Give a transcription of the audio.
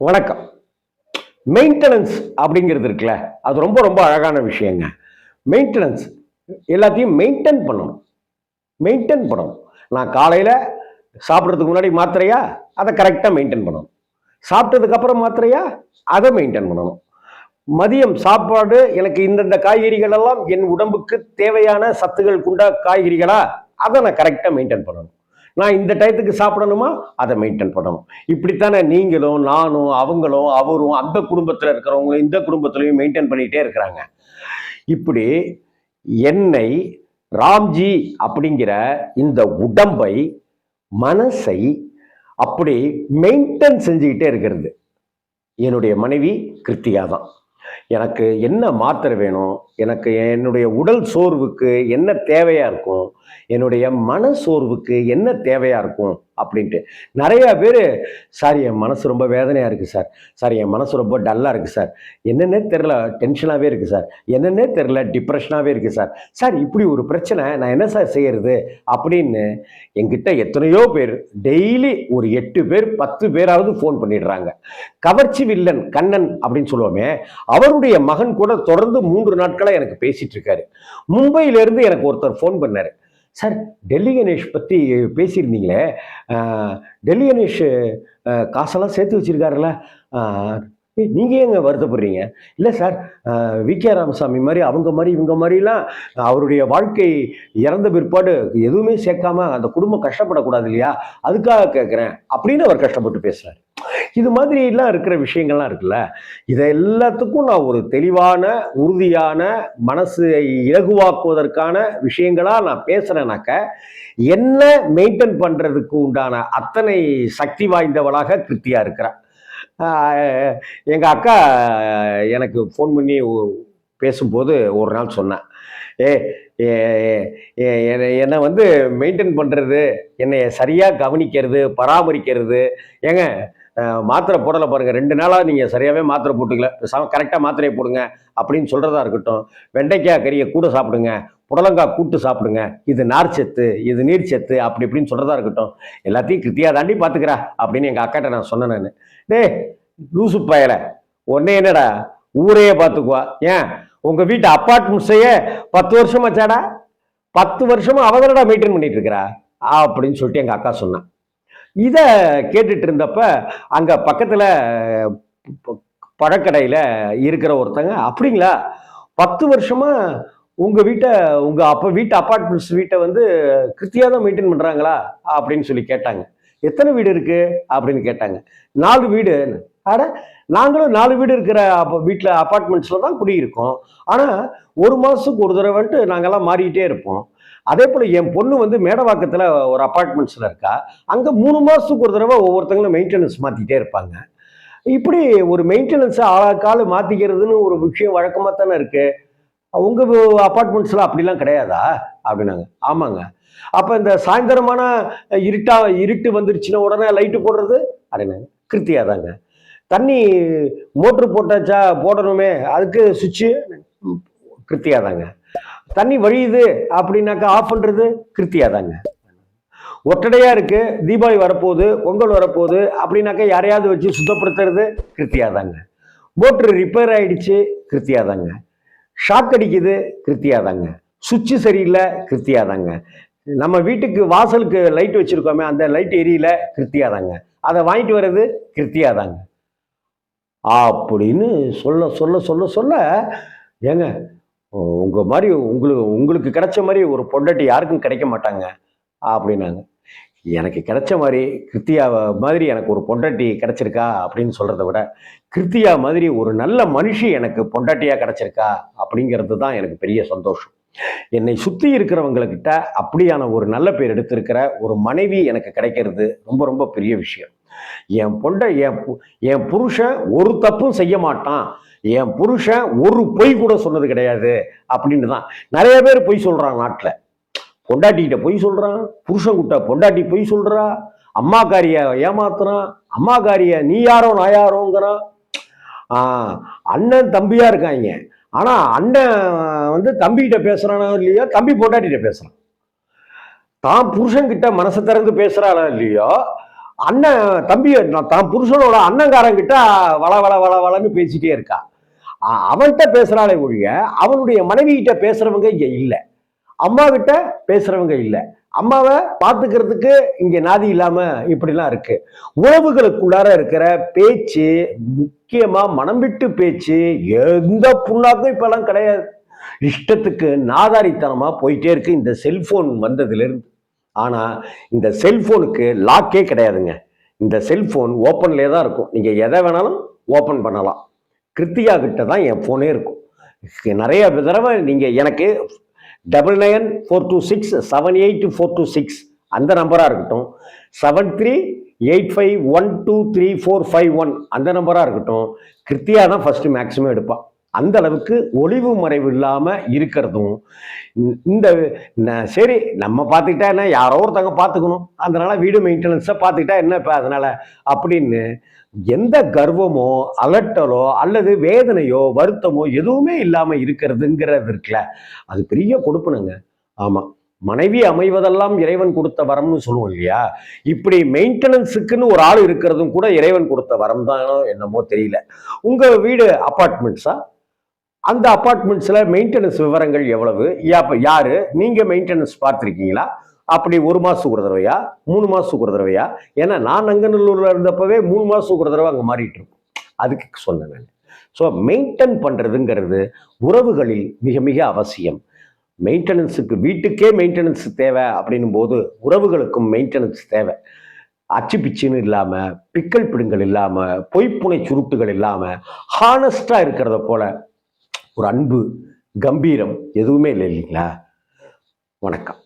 வணக்கம். மெயின்டெனன்ஸ் அப்படிங்கிறது இருக்குல்ல, அது ரொம்ப ரொம்ப அழகான விஷயங்க. மெயின்டெனன்ஸ் எல்லாத்தையும் மெயின்டைன் பண்ணணும். நான் காலையில சாப்பிட்றதுக்கு முன்னாடி மாத்திரையா, அதை கரெக்டா மெயின்டைன் பண்ணணும். சாப்பிட்டதுக்கு அப்புறம் மாத்திரையா, அதை மெயின்டைன் பண்ணணும். மதியம் சாப்பாடு எனக்கு இந்தந்த காய்கறிகள் எல்லாம் என் உடம்புக்கு தேவையான சத்துக்கள் கொண்ட காய்கறிகளா, அதை நான் கரெக்டா மெயின்டைன் பண்ணணும். நான் இந்த டயத்துக்கு சாப்பிடணுமா, அதை மெயின்டைன் பண்ணணும். இப்படித்தானே நீங்களும் நானும் அவங்களும் அவரும் அந்த குடும்பத்தில் இருக்கிறவங்க இந்த குடும்பத்திலையும் மெயின்டைன் பண்ணிட்டே இருக்கிறாங்க. இப்படி என்னை ராம்ஜி அப்படிங்கிற இந்த உடம்பை, மனசை அப்படி மெயின்டைன் செஞ்சுக்கிட்டே இருக்கிறது என்னுடைய மனைவி கிருத்திகா தான். எனக்கு என்ன மாத்திரை வேணும், எனக்கு என்னுடைய உடல் சோர்வுக்கு என்ன தேவையா இருக்கும், என்னுடைய மன சோர்வுக்கு என்ன தேவையா இருக்கும் அப்படின்ட்டு நிறைய பேர், சார் என் மனசு ரொம்ப வேதனையா இருக்கு சார், சார் என் மனசு ரொம்ப டல்லா இருக்கு சார், என்னன்னே தெரில டென்ஷனாகவே இருக்கு சார், என்னன்னே தெரில டிப்ரெஷனாகவே இருக்கு சார், சார் இப்படி ஒரு பிரச்சனை நான் என்ன சார் செய்யறது அப்படின்னு என்கிட்ட எத்தனையோ பேர் டெய்லி ஒரு 8 பேர் 10 பேராவது ஃபோன் பண்ணிடுறாங்க. கவர்ச்சி வில்லன் கண்ணன் அப்படின்னு சொல்லுவோமே, அவருடைய மகன் கூட தொடர்ந்து 3 நாட்களா எனக்கு பேசிட்டு இருக்காரு. மும்பையிலிருந்து எனக்கு ஒருத்தர் ஃபோன் பண்ணாரு. சார் டெல்லி கணேஷ் பற்றி பேசியிருந்தீங்களே, டெல்லி கணேஷ் காசெல்லாம் சேர்த்து வச்சிருக்காருல்ல, நீங்கள் ஏங்க வருத்தப்படுறீங்க? இல்லை சார், வி.கே. ராமசாமி மாதிரி அவங்க மாதிரி இவங்க மாதிரிலாம் அவருடைய வாழ்க்கை இறந்த பிற்பாடு எதுவுமே சேர்க்காம அந்த குடும்பம் கஷ்டப்படக்கூடாது இல்லையா, அதுக்காக கேட்குறேன் அப்படின்னு அவர் கஷ்டப்பட்டு பேசுகிறார். இது மாதிரிலாம் இருக்கிற விஷயங்கள்லாம் இருக்குல்ல, இதை எல்லாத்துக்கும் நான் ஒரு தெளிவான உறுதியான மனசை இலகுவாக்குவதற்கான விஷயங்களா நான் பேசுறேனாக்க, என்ன மெயின்டைன் பண்றதுக்கு உண்டான அத்தனை சக்தி வாய்ந்தவளாக கிருத்தியா இருக்கிறார். எங்க அக்கா எனக்கு ஃபோன் பண்ணி பேசும்போது ஒரு நாள் சொன்னேன், ஏ என்னை வந்து மெயின்டைன் பண்றது, என்னை சரியா கவனிக்கிறது, பராமரிக்கிறது, ஏங்க மாத்திரை போடலை பாருங்க, 2 நாளாக நீங்கள் சரியாகவே மாத்திரை போட்டுக்கல, கரெக்டாக மாத்திரையை போடுங்க அப்படின்னு சொல்கிறதா இருக்கட்டும், வெண்டைக்காய் கறியை கூட சாப்பிடுங்க, புடலங்காய் கூட்டு சாப்பிடுங்க, இது நார்ச்சத்து இது நீர்ச்சத்து அப்படி இப்படின்னு சொல்கிறதா இருக்கட்டும், எல்லாத்தையும் கிருத்தியா தாண்டி பார்த்துக்கிறா அப்படின்னு எங்கள் அக்காட்ட நான் சொன்னேன். நான் டே லூசு பயலை, உடனே என்னடா ஊரையே பார்த்துக்குவா, ஏன் உங்கள் வீட்டு அப்பார்ட்மெண்ட்ஸையே 10 வருஷமாச்சாடா, 10 வருஷமா அவங்களடா மெயின்டைன் பண்ணிட்டு இருக்கிறா அப்படின்னு சொல்லிட்டு எங்கள் அக்கா சொன்னான். இதை கேட்டுட்டு இருந்தப்ப அங்க பக்கத்துல பழக்கடையில இருக்கிற ஒருத்தங்க, அப்படிங்களா 10 வருஷமா உங்க வீட்டு அப்பார்ட்மெண்ட்ஸ் வீட்டை வந்து கிருத்தியா தான் மெயின்டைன் பண்றாங்களா அப்படின்னு சொல்லி கேட்டாங்க. எத்தனை வீடு இருக்கு அப்படின்னு கேட்டாங்க. 4 வீடு. அட நாங்களும் 4 வீடு இருக்கிற வீட்டுல அப்பார்ட்மெண்ட்ஸ்ல தான் குடியிருக்கோம். ஆனா 1 மாசத்துக்கு ஒரு தடவைன்ட்டு நாங்கெல்லாம் மாறிக்கிட்டே இருப்போம். அதே போல என் பொண்ணு வந்து மேடவாக்கத்துல ஒரு அப்பார்ட்மெண்ட்ஸ்ல இருக்கா, அங்க 3 மாசத்துக்கு ஒரு தடவை ஒவ்வொருத்தங்களும் மெயின்டெனன்ஸ் மாத்திட்டே இருப்பாங்க. இப்படி ஒரு மெயின்டெனன்ஸ் ஆளாக்கால மாத்திக்கிறதுன்னு ஒரு விஷயம் வழக்கமா தானே இருக்கு. உங்க அப்பார்ட்மெண்ட்ஸ்ல அப்படிலாம் கிடையாதா அப்படின்னாங்க. ஆமாங்க. அப்ப இந்த சாயந்தரமான இருட்டு வந்துருச்சுன்னா உடனே லைட்டு போடுறது அப்படின்னாங்க. கிருத்தியா தாங்க. தண்ணி மோட்ரு போட்டாச்சா, போடணுமே, அதுக்கு சுவிட்சு கிருத்தியா தாங்க. தண்ணி வழியுது அப்படின்னாக்கா ஆஃப் பண்றது கிருத்தியா தாங்க. ஒட்டடையா இருக்கு, தீபாவளி வரப்போகுது, பொங்கல் வரப்போகுது அப்படின்னாக்கா யாரையாவது வச்சு சுத்தப்படுத்துறது கிருத்தியா தாங்க. மோட்ரு ரிப்பேர் ஆயிடுச்சு கிருத்தியா தாங்க. ஷாக் அடிக்குது கிருத்தியா தாங்க. சுவிட்சு சரியில்லை கிருத்தியா தாங்க. நம்ம வீட்டுக்கு வாசலுக்கு லைட் வச்சிருக்கோமே, அந்த லைட் எரியல கிருத்தியா தாங்க. அதை வாங்கிட்டு வர்றது கிருத்தியா தாங்க அப்படின்னு சொல்ல சொல்ல சொல்ல சொல்ல, ஏங்க உங்க மாதிரி உங்களுக்கு கிடைச்ச மாதிரி ஒரு பொண்டாட்டி யாருக்கும் கிடைக்க மாட்டாங்க அப்படின்னாங்க. எனக்கு கிடைச்ச மாதிரி கிருத்தியா மாதிரி எனக்கு ஒரு பொண்டாட்டி கிடைச்சிருக்கா அப்படின்னு சொல்றதை விட, கிருத்தியா மாதிரி ஒரு நல்ல மனுஷி எனக்கு பொண்டாட்டியா கிடைச்சிருக்கா அப்படிங்கிறது தான் எனக்கு பெரிய சந்தோஷம். என்னை சுத்தி இருக்கிறவங்ககிட்ட அப்படியான ஒரு நல்ல பேர் எடுத்திருக்கிற ஒரு மனைவி எனக்கு கிடைக்கிறது ரொம்ப ரொம்ப பெரிய விஷயம். என் புருஷன் ஒரு தப்பும் செய்ய மாட்டான், என் புருஷன் ஒரு பொய் கூட சொன்னது கிடையாது அப்படின்னு தான் நிறைய பேர் பொய் சொல்றான் நாட்டுல. பொண்டாட்டிகிட்ட பொய் சொல்றான், புருஷன் கிட்ட பொண்டாட்டி பொய் சொல்றா, அம்மாக்காரிய ஏமாத்துறான், அம்மாக்காரிய நீ யாரோ நான் யாரோங்கிறான். அண்ணன் தம்பியா இருக்காங்க, ஆனா அண்ணன் வந்து தம்பிகிட்ட பேசுறானோ இல்லையோ, தம்பி பொண்டாட்டிகிட்ட பேசுறான். தான் புருஷன் கிட்ட மனசை திறந்து பேசுறானோ இல்லையோ, அண்ணன் தம்பி தான் புருஷனோட அண்ணங்காரங்கிட்ட வள வள வள வளன்னு பேசிட்டே இருக்கா. அவன்கிட்ட பேசுறாளே ஒழிய அவனுடைய மனைவி கிட்ட பேசுறவங்க இங்க இல்ல. அம்மா கிட்ட பேசுறவங்க இல்ல. அம்மாவை பார்த்துக்கிறதுக்கு இங்க நாதி இல்லாம இப்படிலாம் இருக்கு. உறவுகளுக்குள்ளார இருக்கிற பேச்சு, முக்கியமா மனம் விட்டு பேச்சு, எந்த புண்ணாக்கும் இப்பெல்லாம் கிடையாது. இஷ்டத்துக்கு நாதாரித்தனமா போயிட்டே இருக்கு இந்த செல்போன் வந்ததுல இருந்து. ஆனா இந்த செல்போனுக்கு லாக்கே கிடையாதுங்க. இந்த செல்போன் ஓப்பன்லேயே தான் இருக்கும். நீங்க எதை வேணாலும் ஓப்பன் பண்ணலாம். கிருத்தியா கிட்ட தான் என் போனே இருக்கும். நிறைய தடவை நீங்க எனக்கு 9942678426 அந்த நம்பரா இருக்கட்டும், 7385123451 அந்த நம்பரா இருக்கட்டும், கிருத்தியா தான் ஃபர்ஸ்ட் மேக்சிமம் எடுப்பான். அந்த அளவுக்கு ஒளிவு மறைவு இல்லாம இருக்கிறதும் இந்த சரி நம்ம பார்த்துக்கிட்டா என்ன, யாரோ ஒருத்தவங்க பார்த்துக்கணும், அதனால வீடு மெயின்டெனன்ஸை பார்த்துக்கிட்டா என்ன இப்போ அதனால அப்படின்னு எந்த கர்வமோ அலட்டலோ அல்லது வேதனையோ வருத்தமோ எதுவுமே இல்லாம இருக்கிறதுங்கிறது இருக்குல்ல, அது பெரிய கொடுப்பனுங்க. ஆமா, மனைவி அமைவதெல்லாம் இறைவன் கொடுத்த வரம்னு சொல்லுவோம் இல்லையா? இப்படி மெயின்டெனன்ஸுக்குன்னு ஒரு ஆள் இருக்கிறதும் கூட இறைவன் கொடுத்த வரம் தான் என்னமோ தெரியல. உங்க வீடு அபார்ட்மெண்ட்ஸா? அந்த அபார்ட்மெண்ட்ஸ்ல மெயின்டெனன்ஸ் விவரங்கள் எவ்வளவு, யாரு நீங்க மெயின்டெனன்ஸ் பார்த்துருக்கீங்களா? அப்படி 1 மாசத்துக்கு ஒரு தடவையா, 3 மாசத்துக்கு ஒரு தடவையா? ஏன்னா நான் நங்கநல்லூர்ல இருந்தப்பவே 3 மாசத்துக்கு ஒரு தடவை அங்க மாறிட்டு இருக்கும். அதுக்கு சொன்னேன். ஸோ மெயின்டைன் பண்றதுங்கிறது உறவுகளில் மிக மிக அவசியம். மெயின்டெனன்ஸுக்கு வீட்டுக்கே மெயின்டெனன்ஸ் தேவை அப்படின்னும் போது உறவுகளுக்கும் மெயின்டெனன்ஸ் தேவை. அச்சு பிச்சுன்னு இல்லாம, பிக்கல் பிடுங்கள் இல்லாம, பொய்ப்புனை சுருட்டுகள் இல்லாம, ஹானஸ்டா இருக்கிறத போல ஒரு அன்பு, கம்பீரம் எதுவுமே இல்லை இல்லைங்களா? வணக்கம்.